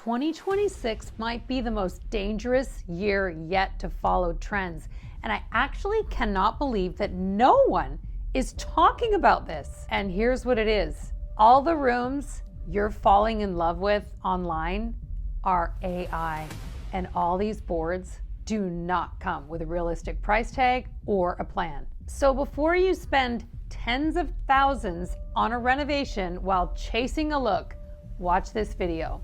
2026 might be the most dangerous year yet to follow trends. And I actually cannot believe that no one is talking about this. And here's what it is. All the rooms you're falling in love with online are AI. And all these boards do not come with a realistic price tag or a plan. So before you spend tens of thousands on a renovation while chasing a look, watch this video.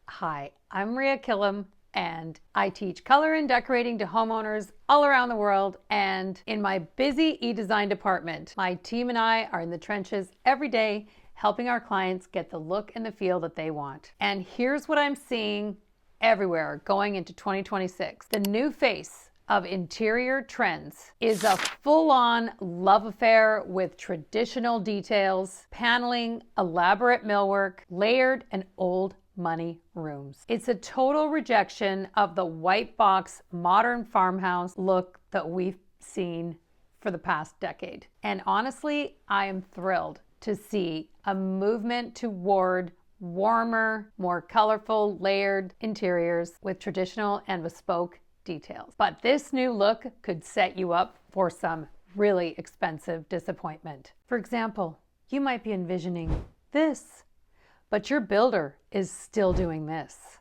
Hi, I'm Maria Killam, and I teach color and decorating to homeowners all around the world. And in my busy e-design department, my team and I are in the trenches every day, helping our clients get the look and the feel that they want. And here's what I'm seeing everywhere going into 2026. The new face of interior trends is a full-on love affair with traditional details, paneling, elaborate millwork, layered and old money rooms. It's a total rejection of the white box modern farmhouse look that we've seen for the past decade. And honestly, I am thrilled to see a movement toward warmer, more colorful, layered interiors with traditional and bespoke details. But this new look could set you up for some really expensive disappointment. For example, you might be envisioning this, but your builder is still doing this.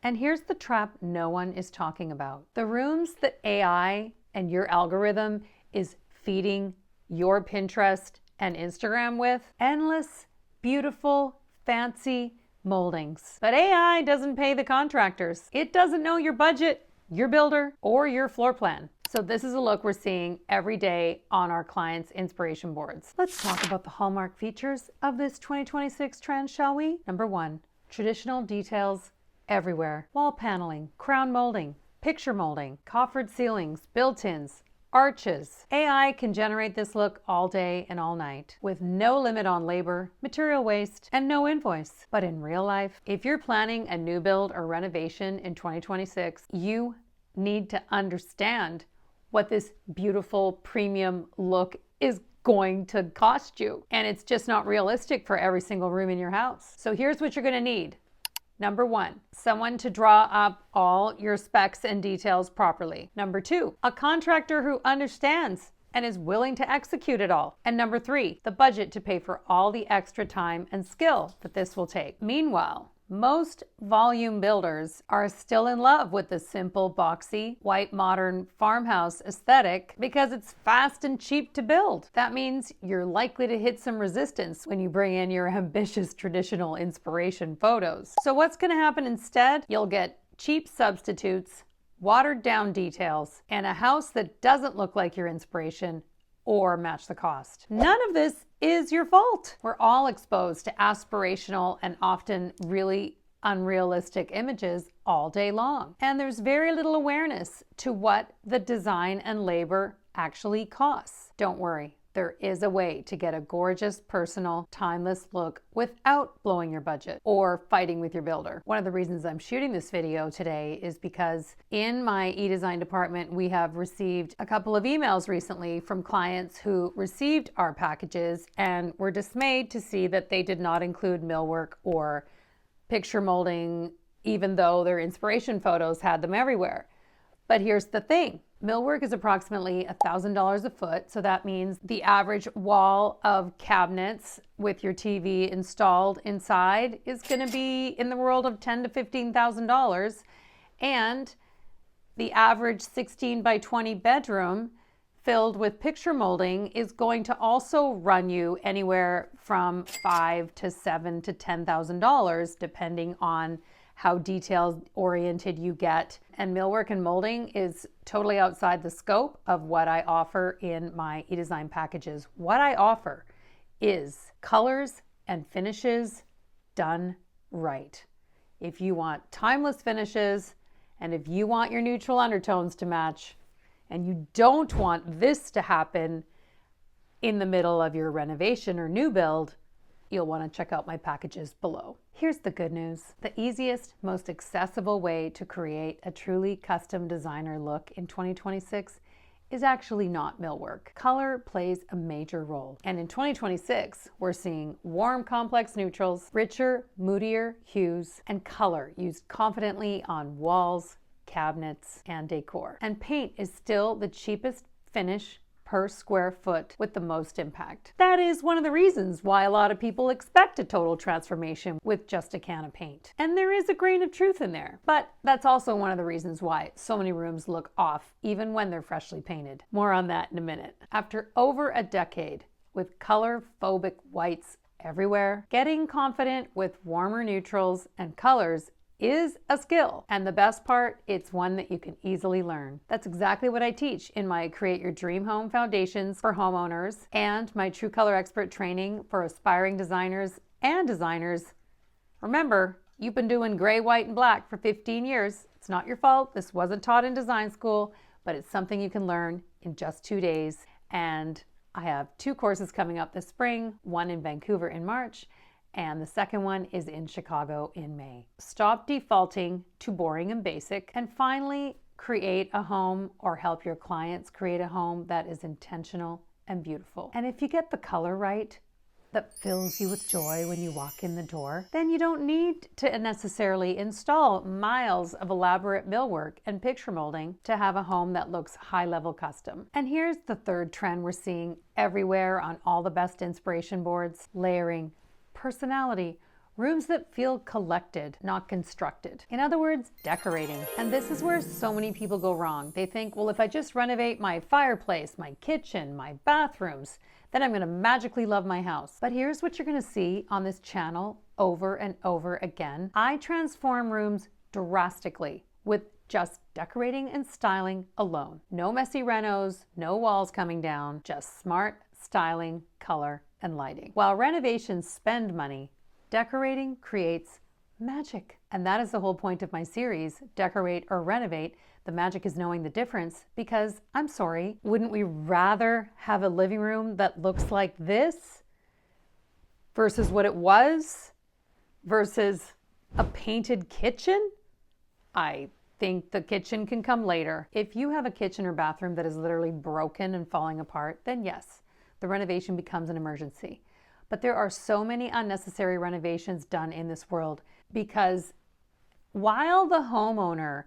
And here's the trap no one is talking about. The rooms that AI and your algorithm is feeding your Pinterest and Instagram with, endless, beautiful, fancy moldings. But AI doesn't pay the contractors. It doesn't know your budget, your builder, or your floor plan. So this is a look we're seeing every day on our clients' inspiration boards. Let's talk about the hallmark features of this 2026 trend, shall we? Number one, traditional details everywhere. Wall paneling, crown molding, picture molding, coffered ceilings, built-ins, arches. AI can generate this look all day and all night with no limit on labor, material waste, and no invoice. But in real life, if you're planning a new build or renovation in 2026, you need to understand what this beautiful premium look is going to cost you. And it's just not realistic for every single room in your house. So here's what you're gonna need. Number one, someone to draw up all your specs and details properly. Number two, a contractor who understands and is willing to execute it all. And number three, the budget to pay for all the extra time and skill that this will take. Meanwhile, most volume builders are still in love with the simple, boxy, white modern farmhouse aesthetic because it's fast and cheap to build. That means you're likely to hit some resistance when you bring in your ambitious traditional inspiration photos. So what's going to happen instead? You'll get cheap substitutes, watered down details, and a house that doesn't look like your inspiration or match the cost. None of this is your fault. We're all exposed to aspirational and often really unrealistic images all day long. And there's very little awareness to what the design and labor actually costs. Don't worry, there is a way to get a gorgeous, personal, timeless look without blowing your budget or fighting with your builder. One of the reasons I'm shooting this video today is because in my e-design department, we have received a couple of emails recently from clients who received our packages and were dismayed to see that they did not include millwork or picture molding, even though their inspiration photos had them everywhere. But here's the thing. Millwork is approximately $1,000 a foot, so that means the average wall of cabinets with your TV installed inside is going to be in the world of $10,000 to $15,000, and the average 16 by 20 bedroom filled with picture molding is going to also run you anywhere from $5,000 to $7,000 to $10,000, depending on how detail oriented you get. And millwork and molding is totally outside the scope of what I offer in my e-design packages. What I offer is colors and finishes done right. If you want timeless finishes, and if you want your neutral undertones to match, and you don't want this to happen in the middle of your renovation or new build, you'll want to check out my packages below. Here's the good news. The easiest, most accessible way to create a truly custom designer look in 2026 is actually not millwork. Color plays a major role. And in 2026, we're seeing warm, complex neutrals, richer, moodier hues, and color used confidently on walls, cabinets, and decor. And paint is still the cheapest finish per square foot with the most impact. That is one of the reasons why a lot of people expect a total transformation with just a can of paint. And there is a grain of truth in there. But that's also one of the reasons why so many rooms look off even when they're freshly painted. More on that in a minute. After over a decade with color-phobic whites everywhere, getting confident with warmer neutrals and colors is a skill. And the best part, it's one that you can easily learn. That's exactly what I teach in my Create Your Dream Home Foundations for homeowners and my True Color Expert training for aspiring designers and designers. Remember, you've been doing gray, white, and black for 15 years. It's not your fault. This wasn't taught in design school, but it's something you can learn in just 2 days. And I have 2 courses coming up this spring, one in Vancouver in March, and the second one is in Chicago in May. Stop defaulting to boring and basic, and finally create a home or help your clients create a home that is intentional and beautiful. And if you get the color right, that fills you with joy when you walk in the door, then you don't need to necessarily install miles of elaborate millwork and picture molding to have a home that looks high-level custom. And here's the third trend we're seeing everywhere on all the best inspiration boards: layering, personality, rooms that feel collected, not constructed. In other words, decorating. And this is where so many people go wrong. They think, well, if I just renovate my fireplace, my kitchen, my bathrooms, then I'm going to magically love my house. But here's what you're going to see on this channel over and over again. I transform rooms drastically with just decorating and styling alone. No messy renos, no walls coming down, just smart styling, color, and lighting. While renovations spend money, decorating creates magic. And that is the whole point of my series, Decorate or Renovate. The magic is knowing the difference, because I'm sorry, wouldn't we rather have a living room that looks like this versus what it was versus a painted kitchen? I think the kitchen can come later. If you have a kitchen or bathroom that is literally broken and falling apart, then yes, the renovation becomes an emergency. But there are so many unnecessary renovations done in this world, because while the homeowner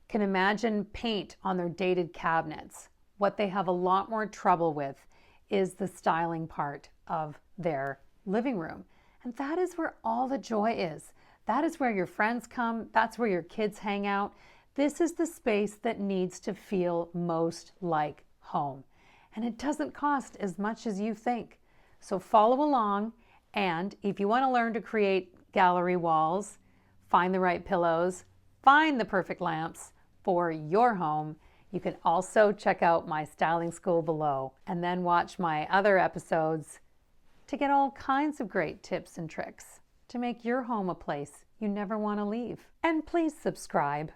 can imagine paint on their dated cabinets, what they have a lot more trouble with is the styling part of their living room. And that is where all the joy is. That is where your friends come. That's where your kids hang out. This is the space that needs to feel most like home. And it doesn't cost as much as you think. So follow along, and if you want to learn to create gallery walls, find the right pillows, find the perfect lamps for your home, you can also check out my styling school below, and then watch my other episodes to get all kinds of great tips and tricks to make your home a place you never want to leave. And please subscribe,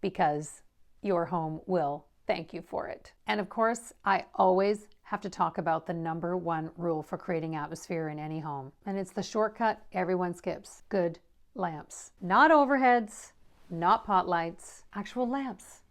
because your home will thank you for it. And of course, I always have to talk about the #1 rule for creating atmosphere in any home. And it's the shortcut everyone skips: good lamps. Not overheads, not pot lights, actual lamps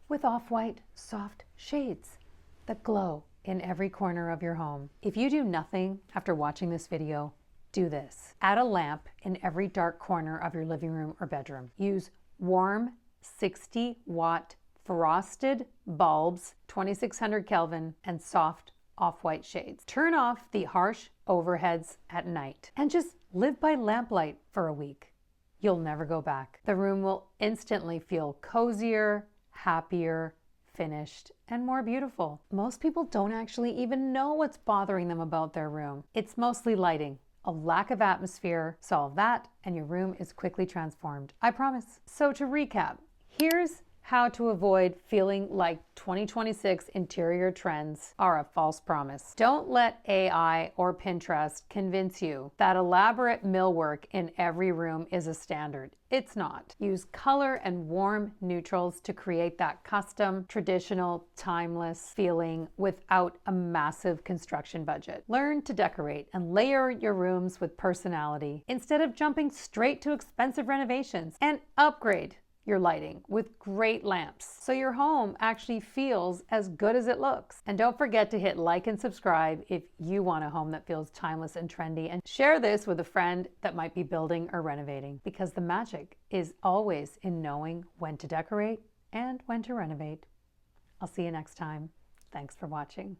with off-white soft shades that glow in every corner of your home. If you do nothing after watching this video, do this. Add a lamp in every dark corner of your living room or bedroom. Use warm 60-watt frosted bulbs, 2600 Kelvin, and soft off-white shades. Turn off the harsh overheads at night and just live by lamplight for a week. You'll never go back. The room will instantly feel cozier, happier, finished, and more beautiful. Most people don't actually even know what's bothering them about their room. It's mostly lighting. A lack of atmosphere. Solve that and your room is quickly transformed. I promise. So to recap, here's how to avoid feeling like 2026 interior trends are a false promise. Don't let AI or Pinterest convince you that elaborate millwork in every room is a standard. It's not. Use color and warm neutrals to create that custom, traditional, timeless feeling without a massive construction budget. Learn to decorate and layer your rooms with personality instead of jumping straight to expensive renovations, and upgrade your lighting with great lamps so your home actually feels as good as it looks. And don't forget to hit like and subscribe if you want a home that feels timeless and trendy, and share this with a friend that might be building or renovating, because the magic is always in knowing when to decorate and when to renovate. I'll see you next time. Thanks for watching.